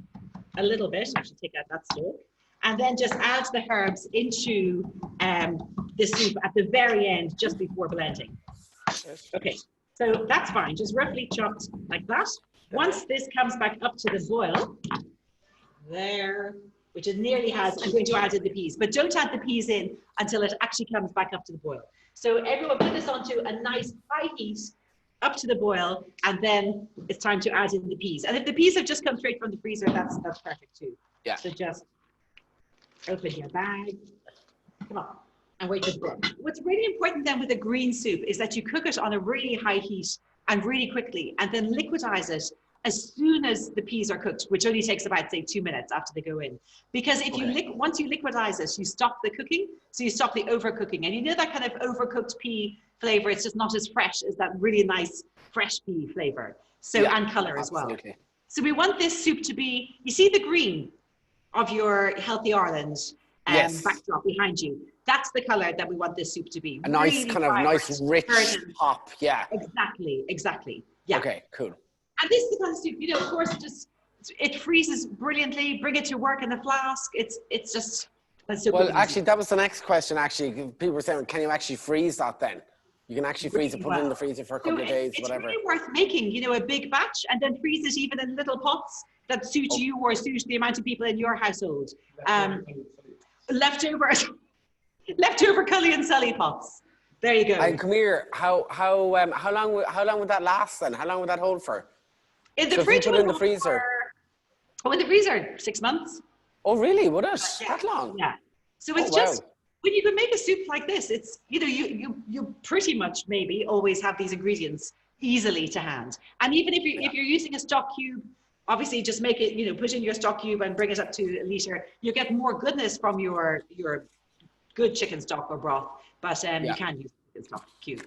Speaker 2: a little bit. I should take out that stalk. And then just add the herbs into the soup at the very end, just before blending. Okay, so that's fine. Just roughly chopped like that. Once this comes back up to the boil, there, which it nearly has, I'm going to add in the peas. But don't add the peas in until it actually comes back up to the boil. So everyone put this onto a nice high heat up to the boil, and then it's time to add in the peas. And if the peas have just come straight from the freezer, that's perfect too.
Speaker 1: Yeah.
Speaker 2: So just open your bag. Come on. And wait for it. What's really important then with a green soup is that you cook it on a really high heat and really quickly, and then liquidize it as soon as the peas are cooked, which only takes about, say, 2 minutes after they go in. Because if once you liquidize it, you stop the cooking, so you stop the overcooking. And you know that kind of overcooked pea flavor, it's just not as fresh as that really nice fresh pea flavor. So, and color as well. So we want this soup to be, you see the green of your Healthy Ireland backdrop behind you? That's the color that we want this soup to be.
Speaker 1: A nice really kind of nice rich pop, yeah.
Speaker 2: Exactly, yeah.
Speaker 1: Okay, cool.
Speaker 2: And this is the kind of soup, you know, of course, it freezes brilliantly. Bring it to work in the flask. It's just so
Speaker 1: well, actually, that was the next question. Actually, people were saying, can you actually freeze that then? You can actually freeze it, put it in the freezer for a couple of days, whatever. It's
Speaker 2: really worth making, you know, a big batch and then freeze it even in little pots that suit you or suit the amount of people in your household. Leftover Cully and Sully pots. There you go.
Speaker 1: And come here, how long would that last then? How long would that hold for?
Speaker 2: In the fridge,
Speaker 1: put it in the freezer.
Speaker 2: In the freezer, 6 months.
Speaker 1: Oh, really? Would it? That long?
Speaker 2: Yeah. So it's just when you can make a soup like this, it's you pretty much maybe always have these ingredients easily to hand. And even if you're using a stock cube, obviously just make it, put in your stock cube and bring it up to a liter. You get more goodness from your good chicken stock or broth, but you can use chicken stock cube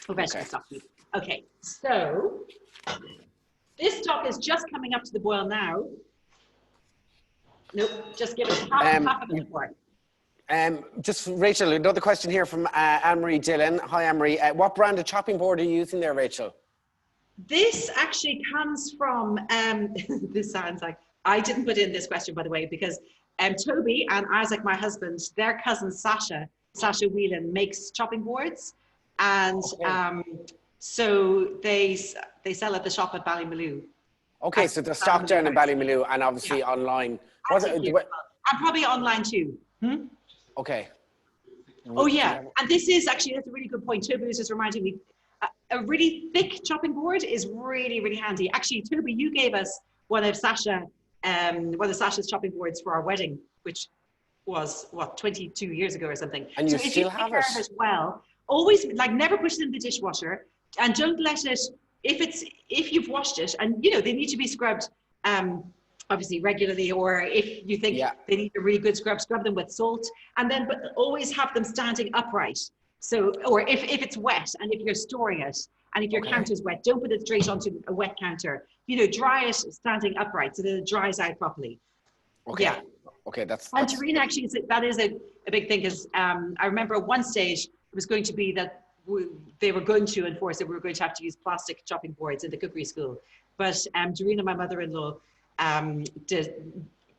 Speaker 2: or vegetable stock cube. Okay, so this stock is just coming up to the boil now. Nope, just give it half a minute more.
Speaker 1: Just Rachel, another question here from Anne-Marie Dillon. Hi, Anne-Marie. What brand of chopping board are you using there, Rachel?
Speaker 2: This actually comes from, this sounds like, I didn't put in this question, by the way, because Toby and Isaac, my husband, their cousin Sasha Whelan makes chopping boards. And so they sell at the shop at Ballymaloe.
Speaker 1: Okay, so they're stocked down in Ballymaloe and obviously online.
Speaker 2: And probably online too.
Speaker 1: Okay.
Speaker 2: Oh yeah, and this is actually, that's a really good point. Toby was just reminding me, a really thick chopping board is really, really handy. Actually, Toby, you gave us one of Sasha's chopping boards for our wedding, which was what, 22 years ago or something.
Speaker 1: And you
Speaker 2: so
Speaker 1: still have it
Speaker 2: as well. Always like never push it in the dishwasher, and don't let it, if you've washed it, and you know they need to be scrubbed obviously regularly, or if you think they need a really good scrub them with salt, and then but always have them standing upright. So, or if it's wet and if you're storing it and if your counter's wet, don't put it straight onto a wet counter. You know, dry it standing upright so that it dries out properly.
Speaker 1: Okay. Okay, that's
Speaker 2: and Tarina, actually, that is a big thing, because I remember at one stage it was going to be that they were going to enforce that we were going to have to use plastic chopping boards in the cookery school. But Tarina, my mother-in-law,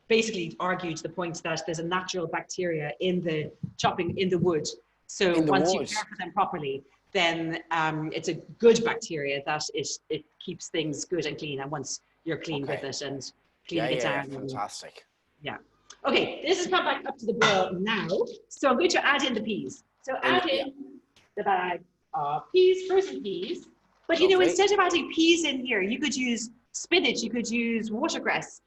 Speaker 2: basically argued the point that there's a natural bacteria in the chopping in the wood. So once you care for them properly, then it's a good bacteria that it keeps things good and clean. And once you're clean with it and cleaning it down.
Speaker 1: Fantastic.
Speaker 2: Yeah. Okay, this has come back up to the boil now. So I'm going to add in the peas. So add in the bag of peas, frozen peas. But you know, instead of adding peas in here, you could use spinach, you could use watercress,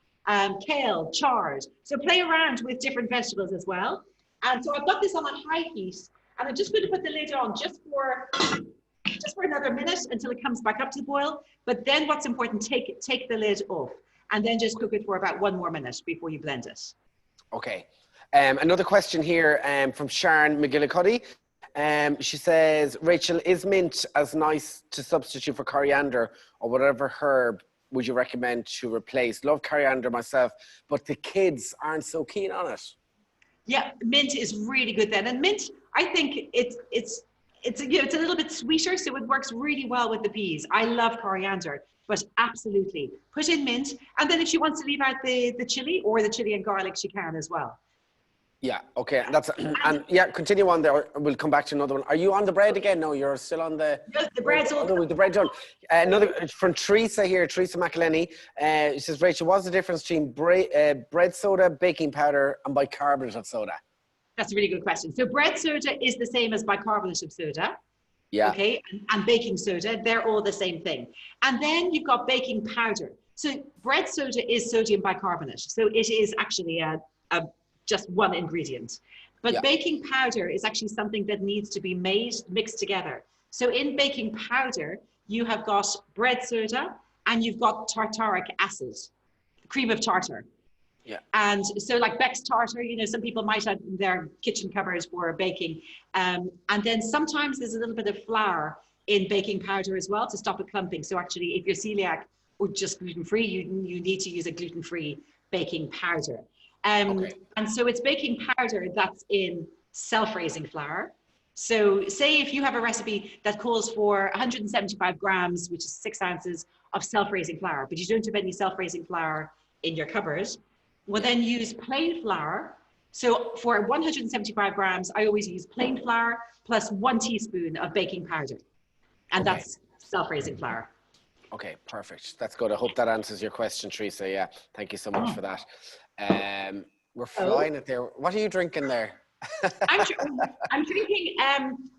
Speaker 2: kale, chard. So play around with different vegetables as well. And so I've got this on a high heat, and I'm just going to put the lid on just for another minute until it comes back up to the boil. But then what's important, take the lid off, and then just cook it for about 1 more minute before you blend it.
Speaker 1: Okay. Another question here from Sharon McGillicuddy. She says, Rachel, is mint as nice to substitute for coriander, or whatever herb would you recommend to replace? Love coriander myself, but the kids aren't so keen on it. Yeah,
Speaker 2: mint is really good then. And mint, I think it's you know, it's a little bit sweeter, so it works really well with the peas. I love coriander, but absolutely put in mint. And then if she wants to leave out the chili or the chili and garlic, she can as well.
Speaker 1: Yeah, okay, and yeah, continue on there. We'll come back to another one. Are you on the bread again? No, you're still on the...
Speaker 2: Yes, the bread's all done.
Speaker 1: The bread done. Another from Teresa here, Teresa McElhenney. She says, Rachel, what's the difference between bread soda, baking powder, and bicarbonate of soda?
Speaker 2: That's a really good question. So bread soda is the same as bicarbonate of soda.
Speaker 1: Yeah.
Speaker 2: Okay, and baking soda, they're all the same thing. And then you've got baking powder. So bread soda is sodium bicarbonate. So it is actually just one ingredient. But baking powder is actually something that needs to be mixed together. So in baking powder, you have got bread soda and you've got tartaric acid, cream of tartar.
Speaker 1: Yeah.
Speaker 2: And so like Beck's tartar, you know, some people might have in their kitchen cupboard for baking. And then sometimes there's a little bit of flour in baking powder as well to stop it clumping. So actually, if you're celiac or just gluten-free, you need to use a gluten-free baking powder. And so it's baking powder that's in self-raising flour. So say if you have a recipe that calls for 175 grams, which is 6 ounces of self-raising flour, but you don't have any self-raising flour in your cupboard, well then use plain flour. So for 175 grams, I always use plain flour plus 1 teaspoon of baking powder. And that's self-raising flour.
Speaker 1: Okay, perfect. That's good. I hope that answers your question, Teresa. Yeah, thank you so much for that. We're flying it there. What are you drinking there?
Speaker 2: I'm drinking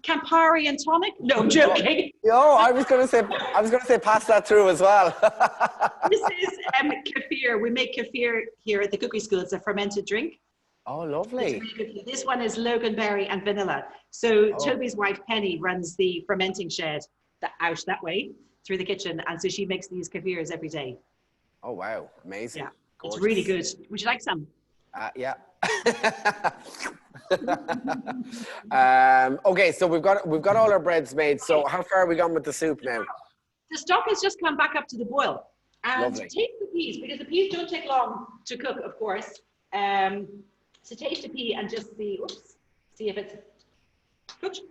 Speaker 2: Campari and tonic. No, I'm joking.
Speaker 1: I was going to say pass that through as well.
Speaker 2: This is kefir. We make kefir here at the cookery school. It's a fermented drink.
Speaker 1: Oh, lovely.
Speaker 2: Really, this one is loganberry and vanilla. So Toby's wife Penny runs the fermenting shed out that way through the kitchen, and so she makes these kefirs every day.
Speaker 1: Oh wow, amazing.
Speaker 2: Yeah, gorgeous. It's really good. Would you like some?
Speaker 1: Yeah. Okay, so we've got all our breads made. So how far are we gone with the soup now?
Speaker 2: The stock has just come back up to the boil. And
Speaker 1: lovely.
Speaker 2: Taste the peas, because the peas don't take long to cook, of course. So taste a pea and just see if it's cooked.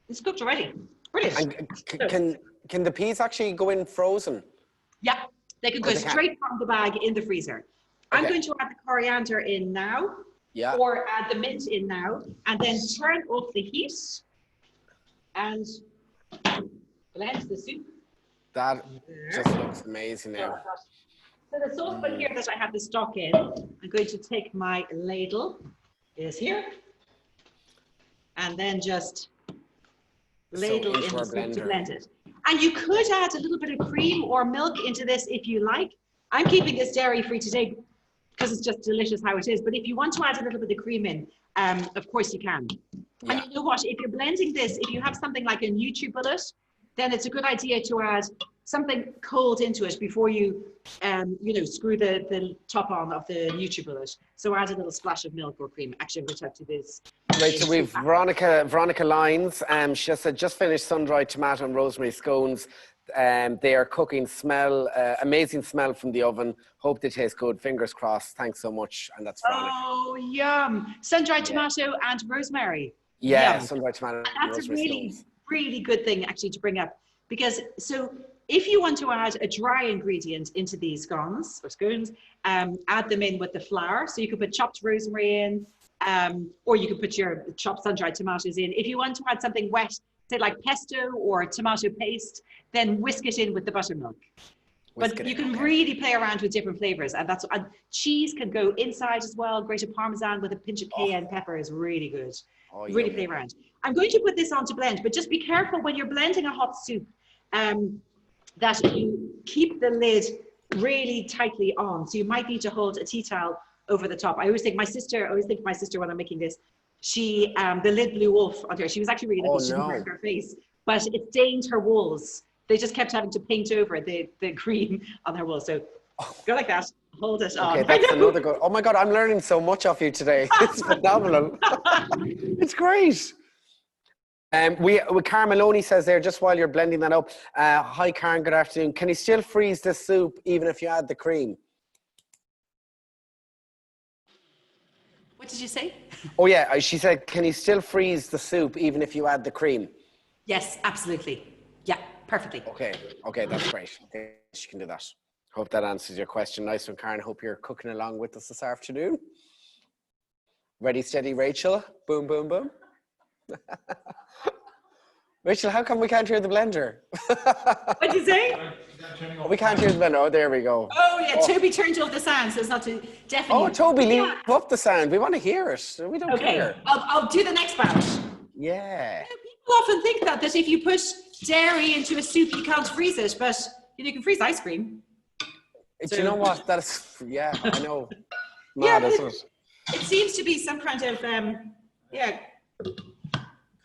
Speaker 2: It's cooked already. Brilliant.
Speaker 1: And can the peas actually go in frozen?
Speaker 2: Yeah, they can go straight from the bag in the freezer. I'm going to add the coriander in now, or add the mint in now, and then turn off the heat and blend the soup.
Speaker 1: That just looks amazing now.
Speaker 2: So the saucepan here that I have the stock in, I'm going to take my ladle, is here, and then just ladle in the soup to blend it. And you could add a little bit of cream or milk into this if you like. I'm keeping this dairy free today because it's just delicious how it is. But if you want to add a little bit of cream in, of course you can. Yeah. And you know what? If you're blending this, if you have something like a NutriBullet, then it's a good idea to add something cold into it before you, you know, screw the top on of the NutriBullet. So add a little splash of milk or cream. Actually, I'm going to do this.
Speaker 1: Right, so we've Veronica Lines. She just said, just finished sun-dried tomato and rosemary scones. They are cooking, amazing smell from the oven. Hope they taste good. Fingers crossed. Thanks so much. And that's Veronica.
Speaker 2: Oh, yum. Sun-dried tomato and rosemary.
Speaker 1: Yeah,
Speaker 2: yum.
Speaker 1: Sun-dried tomato and
Speaker 2: that's
Speaker 1: rosemary
Speaker 2: a really,
Speaker 1: scones.
Speaker 2: really good thing actually to bring up. Because, so if you want to add a dry ingredient into these scones or scones, add them in with the flour. So you could put chopped rosemary in, or you could put your chopped sun-dried tomatoes in. If you want to add something wet, say like pesto or tomato paste, then whisk it in with the buttermilk. But you can really play around with different flavors, and cheese can go inside as well. Grated Parmesan with a pinch of cayenne pepper is really good. Really play around. I'm going to put this on to blend, but just be careful when you're blending a hot soup that you keep the lid really tightly on. So you might need to hold a tea towel over the top. I always think of my sister when I'm making this. She the lid blew off on her. She was actually really lucky. She didn't break her face, but it stained her walls. They just kept having to paint over the cream on her walls. So go like that. Hold it on.
Speaker 1: Okay, that's another good. Oh my God, I'm learning so much off you today. It's phenomenal. It's great. Karen Maloney says there, just while you're blending that up. Hi, Karen. Good afternoon. Can you still freeze the soup even if you add the cream?
Speaker 2: What did you say?
Speaker 1: Oh yeah, she said, can you still freeze the soup even if you add the cream?
Speaker 2: Yes, absolutely. Yeah, perfectly.
Speaker 1: Okay, that's great. Okay, she can do that. Hope that answers your question. Nice one, Karen. Hope you're cooking along with us this afternoon. Ready, steady, Rachel. Boom, boom, boom. Rachel, how come we can't hear the blender?
Speaker 2: What did you say?
Speaker 1: We can't hear the blender. Oh, there we go.
Speaker 2: Oh, yeah. Toby turned off the sound, so it's not to deafen you.
Speaker 1: Oh, Toby, leave up the sound. We want to hear it. We don't care.
Speaker 2: I'll do the next batch.
Speaker 1: Yeah.
Speaker 2: People often think that if you put dairy into a soup, you can't freeze it, but you can freeze ice cream.
Speaker 1: Do you know what? That's, yeah, I know.
Speaker 2: Mad,
Speaker 1: yeah, isn't it?
Speaker 2: It seems to be some kind of, yeah.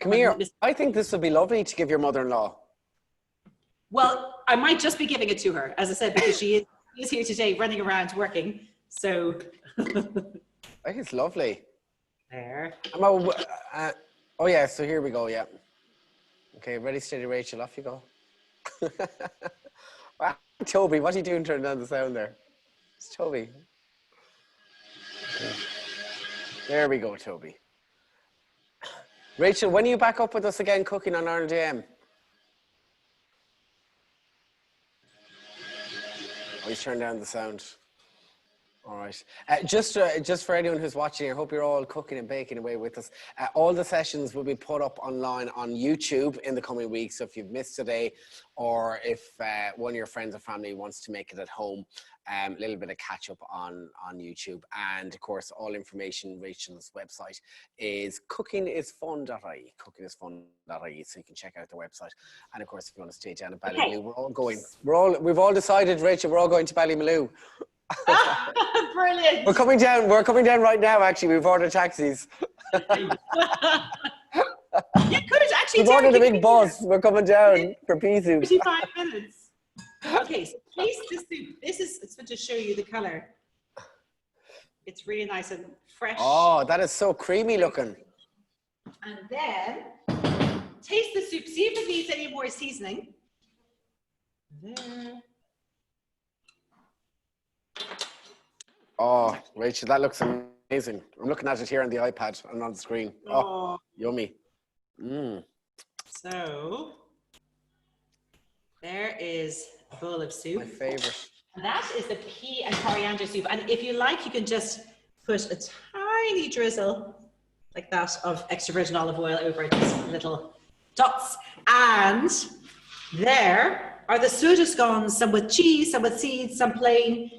Speaker 1: Come here. I think this would be lovely to give your mother-in-law.
Speaker 2: Well, I might just be giving it to her, as I said, because she is here today running around working. So.
Speaker 1: I think it's lovely.
Speaker 2: There.
Speaker 1: Oh, yeah, so here we go, yeah. Okay, ready, steady, Rachel, off you go. Wow, Toby, what are you doing turning down the sound there? It's Toby. There we go, Toby. Rachel, when are you back up with us again cooking on Ireland AM? Oh, he's turned down the sound. All right. Just for anyone who's watching, I hope you're all cooking and baking away with us. All the sessions will be put up online on YouTube in the coming weeks. So if you've missed today, or if one of your friends or family wants to make it at home, a little bit of catch up on YouTube. And of course, all information, Rachel's website is cookingisfun.ie, cookingisfun.ie. So you can check out the website. And of course, if you want to stay down at Ballymaloe, we're all going. We've all decided, Rachel, we're all going to Ballymaloe.
Speaker 2: Brilliant.
Speaker 1: We're coming down right now, actually. We've ordered taxis.
Speaker 2: You could actually.
Speaker 1: We've ordered a big bus. We're coming down for pea soup.
Speaker 2: 55 minutes. Okay, so taste the soup. It's to show you the color. It's really nice and fresh.
Speaker 1: Oh, that is so creamy looking.
Speaker 2: And then taste the soup. See if it needs any more seasoning. There.
Speaker 1: Oh, Rachel, that looks amazing. I'm looking at it here on the iPad and on the screen. Oh, yummy. Mm.
Speaker 2: So, there is a bowl of soup.
Speaker 1: My favorite.
Speaker 2: And that is the pea and coriander soup. And if you like, you can just put a tiny drizzle like that of extra virgin olive oil over it, just little dots. And there are the soda scones, some with cheese, some with seeds, some plain,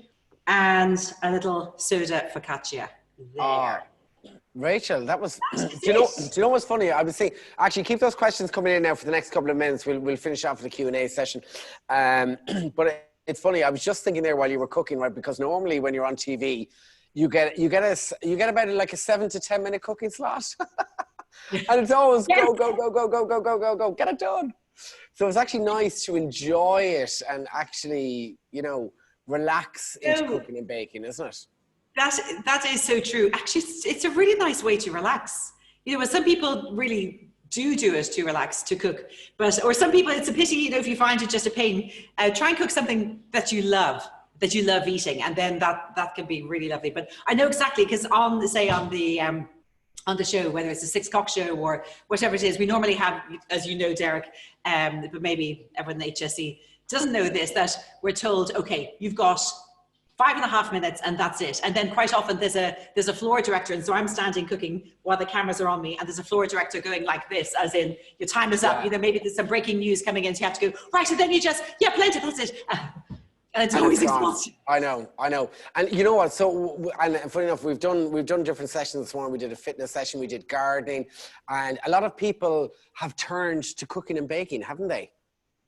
Speaker 2: and a little soda focaccia there.
Speaker 1: Rachel, that was, do you know what's funny? I was saying, actually keep those questions coming in now for the next couple of minutes. We'll finish off with the Q&A session. But it's funny, I was just thinking there while you were cooking, right? Because normally when you're on TV, you get about like a 7 to 10 minute cooking slot. And it's always go, go, go, go, go, go, go, go, go, get it done. So it's actually nice to enjoy it and actually, you know, relax into cooking and baking, isn't it?
Speaker 2: That is so true. Actually, it's a really nice way to relax. You know, some people really do it to relax, to cook, or some people, it's a pity, you know, if you find it just a pain, try and cook something that you love eating, and then that can be really lovely. But I know exactly, because on the show, whether it's a 6 o'clock show or whatever it is, we normally have, as you know, Derek, but maybe everyone in HSE doesn't know this, that we're told, okay, you've got 5.5 minutes and that's it. And then quite often there's a floor director, and so I'm standing cooking while the cameras are on me, and there's a floor director going like this, as in, your time is up. You know, maybe there's some breaking news coming in, so you have to go, right, and then you just, blend it, that's it. And it's always exhausting.
Speaker 1: I know. And you know what? So, and funny enough, we've done different sessions this morning. We did a fitness session, we did gardening, and a lot of people have turned to cooking and baking, haven't they?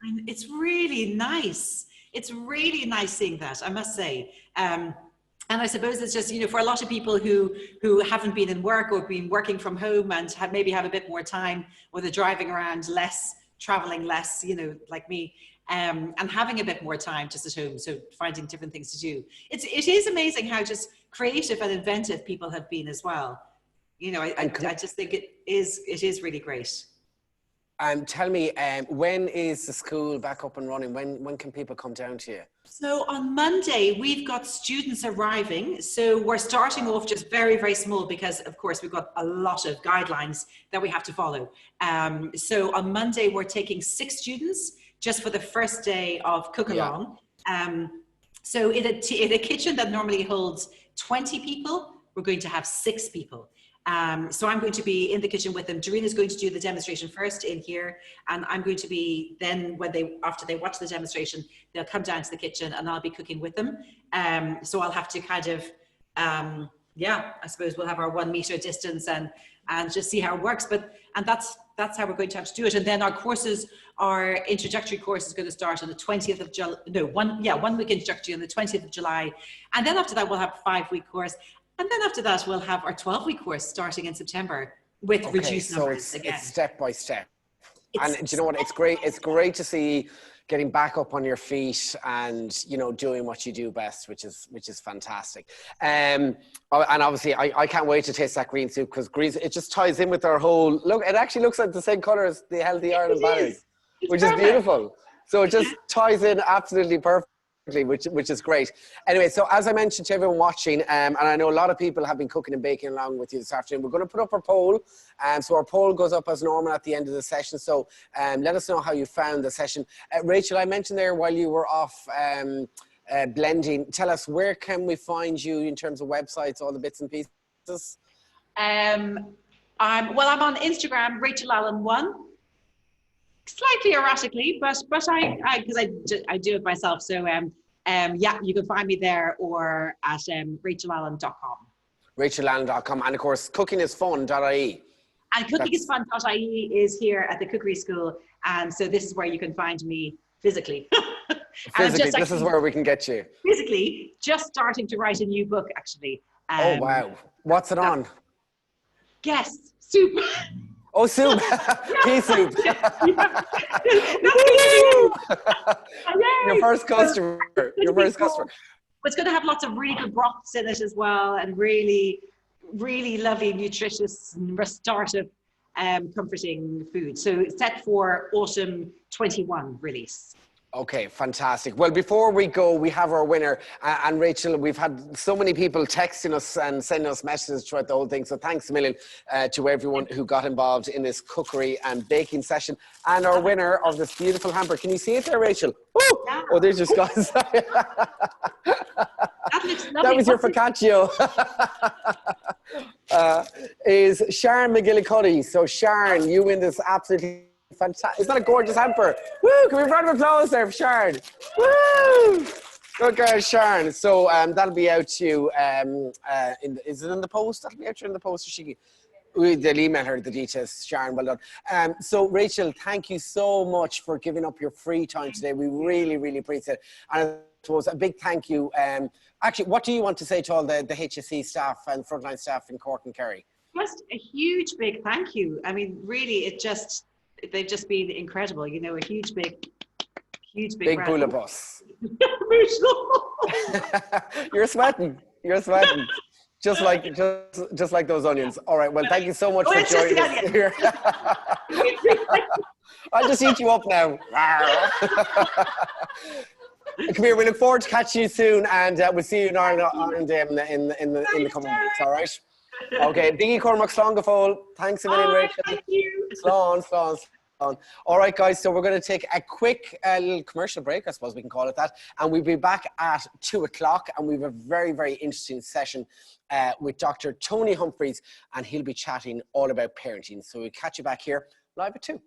Speaker 2: And it's really nice. It's really nice seeing that, I must say. And I suppose it's just, you know, for a lot of people who haven't been in work or been working from home and maybe have a bit more time, or they're driving around less, traveling less, you know, like me, and having a bit more time just at home, so finding different things to do. It is amazing how just creative and inventive people have been as well. You know, I just think it is really great.
Speaker 1: Tell me, when is the school back up and running? When can people come down to you?
Speaker 2: So on Monday, we've got students arriving. So we're starting off just very, very small, because of course we've got a lot of guidelines that we have to follow. So on Monday, we're taking 6 students just for the first day of cook along. So in a kitchen that normally holds 20 people, we're going to have 6 people. So I'm going to be in the kitchen with them. Doreena's going to do the demonstration first in here, and I'm going to be then, after they watch the demonstration, they'll come down to the kitchen and I'll be cooking with them. So I'll have to kind of, I suppose we'll have our 1 meter distance and just see how it works. And that's how we're going to have to do it. And then our introductory course is going to start on the 20th of July. No, 1 week introductory on the 20th of July. And then after that, we'll have a 5-week course. And then after that, we'll have our 12-week course starting in September with reduced numbers again.
Speaker 1: It's step by step. And do you know what? It's great. It's great to see getting back up on your feet and, you know, doing what you do best, which is fantastic. And obviously, I can't wait to taste that green soup, because it just ties in with our whole look. It actually looks like the same color as the Healthy Ireland banners, which is beautiful. So it just ties in absolutely perfect. Which is great. Anyway, so as I mentioned to everyone watching, and I know a lot of people have been cooking and baking along with you this afternoon, we're going to put up our poll. So our poll goes up as normal at the end of the session. So let us know how you found the session. Rachel, I mentioned there while you were off blending, tell us, where can we find you in terms of websites, all the bits and pieces?
Speaker 2: I'm on Instagram, Rachel Allen 1. Slightly erratically, but because I do it myself. So you can find me there, or at rachelallen.com.
Speaker 1: rachelallen.com, and of course cookingisfun.ie.
Speaker 2: And cookingisfun.ie is here at the Cookery School, and so this is where you can find me physically.
Speaker 1: This is where we can get you.
Speaker 2: Physically, just starting to write a new book, actually.
Speaker 1: Oh wow! What's it on?
Speaker 2: Guess soup.
Speaker 1: Oh, soup! Pea soup! Your first customer. Your first customer.
Speaker 2: It's going to have lots of really good broths in it as well, and really, really lovely, nutritious, restorative, comforting food. So it's set for autumn 21 release.
Speaker 1: Okay, fantastic. Well, before we go, we have our winner. And Rachel, we've had so many people texting us and sending us messages throughout the whole thing. So thanks a million to everyone who got involved in this cookery and baking session. And our winner of this beautiful hamper. Can you see it there, Rachel? Woo!
Speaker 2: Yeah.
Speaker 1: Oh, there's your scones. That was your focaccia. Is Sharon McGillicuddy. So Sharon, you win this absolutely fantastic. Isn't that a gorgeous hamper? Woo! Can we have a round of applause there for Sharon? Woo! Good girl, Sharon. So that'll be out to you. Is it in the post? That'll be out to you in the post. They'll email her the details, Sharon. Well done. So, Rachel, thank you so much for giving up your free time today. We really, really appreciate it. And I suppose a big thank you. Actually, what do you want to say to all the HSE staff and frontline staff in Cork and Kerry?
Speaker 2: Just a huge, big thank you. I mean, really, they've just been incredible. You know, a huge, big
Speaker 1: Bula bus. You're sweating. You're sweating. Just like those onions. All right. Well, thank you so much for joining us here. I'll just eat you up now. Come here. We look forward to catching you soon, and we'll see you in Ireland in the coming weeks. All right. Okay. Biggie Cormac Slongafol. Thanks a million, Rachel.
Speaker 2: Thank you.
Speaker 1: Slán. All right, guys, so we're going to take a quick little commercial break, I suppose we can call it that, and we'll be back at 2 o'clock, and we have a very, very interesting session with Dr. Tony Humphreys, and he'll be chatting all about parenting. So we'll catch you back here live at 2.